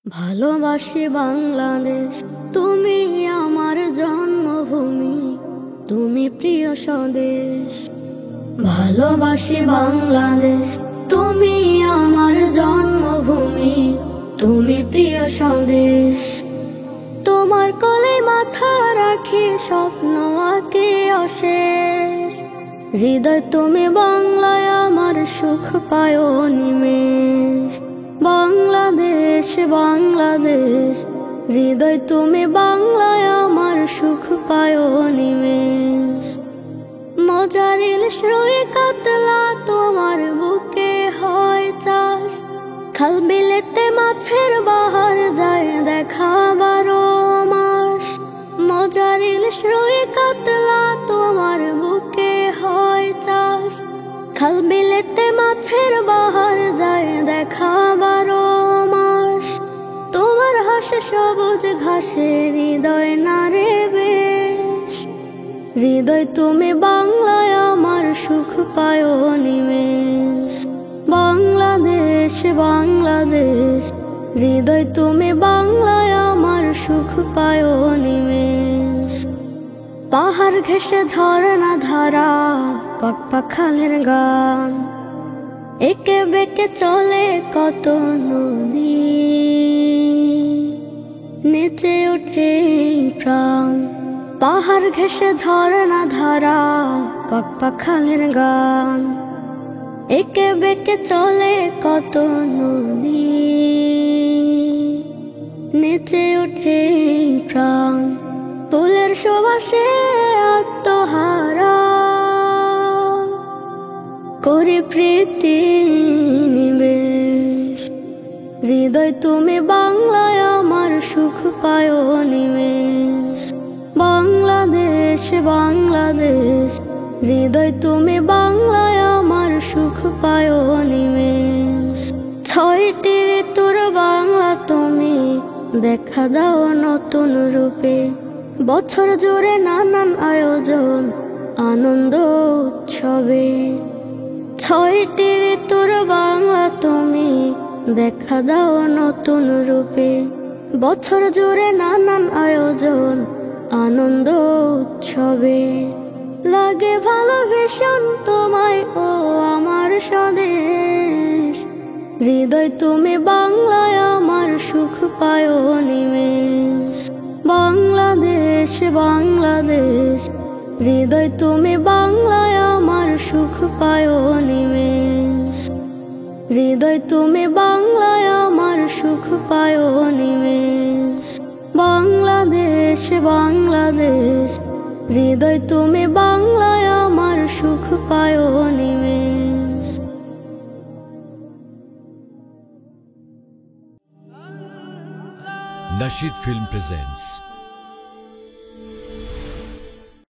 ভালোবাসি বাংলাদেশ, তুমি আমার জন্মভূমি, তুমি প্রিয় স্বদেশ। ভালোবাসি বাংলাদেশ, তুমি আমার জন্মভূমি, তুমি প্রিয় স্বদেশ। তোমার কোলে মাথা রাখি, স্বপ্ন আঁকি অশেষ। হৃদয় তুমি বাংলায়, আমার সুখ পায় নিমেষ। বাংলাদেশ বাংলাদেশ, হৃদয় তুমি বাংলায়, আমার সুখ পায় নিমেষ। মজারিল শ্রয়ে কাতলা তোমার বুকে হয় চাষ। খাল বিলেতে মাছের বাহার যায় দেখা 12 মাস। মজারিল শ্রয়ে কাতলা তোমার বুকে হয় চাষ। খাল বিলেতে মাছের বাহার যায় দেখা 12 মাস। তোমার হাসে সবুজ ঘাসে, হৃদয় নারে বেশ। হৃদয় তুমি বাংলায়, আমার সুখ পায় নিমেষ। বাংলাদেশ বাংলাদেশ, হৃদয় তুমি বাংলায়, আমার সুখ পায় নিমেষ। পাহাড় ঘেঁষে ঝরনা ধারা, পাক খালের গান, একে বেঁকে চলে কত নদী। নেচে ওঠে প্রাণ, পাহাড় ঘেঁষে ঝরনা ধারা, পাক খালের গান, একে বেঁকে চলে কত নদী। নেচে ওঠে প্রাণ, ফুলের সুবাসে আত্মহারা, করে প্রীতি নিবেশ। হৃদয় তুমি বাংলায়, আমার সুখ পায় নিমেষ। বাংলাদেশ বাংলাদেশ, হৃদয় তুমি বাংলায়, আমার সুখ পায় নিমেষ। 6টি ঋতুর বাংলা তুমি, দেখা দাও নতুন রূপে। বছর জুড়ে নানান আয়োজন, আনন্দ উৎসবে। 6টি ঋতুর বাংলা তুমি, দেখা দাও নতুন রূপে। বছর জুড়ে নানান আয়োজন, আনন্দ উৎসবে। লাগে ভালো ভীষণ তোমায়, ও আমার স্বদেশ। হৃদয় তুমি বাংলায়, আমার সুখ পায় নিমেষ। বাংলাদেশ বাংলাদেশ, হৃদয় তুমি বাংলায়, আমার সুখ পায় নিমেষ। হৃদয় তুমি বাংলায়, আমার সুখ পায় নিমেষ। বাংলাদেশ বাংলাদেশ, হৃদয় তুমি বাংলায়, আমার সুখ পায় নিমেষ। Nasheed Film presents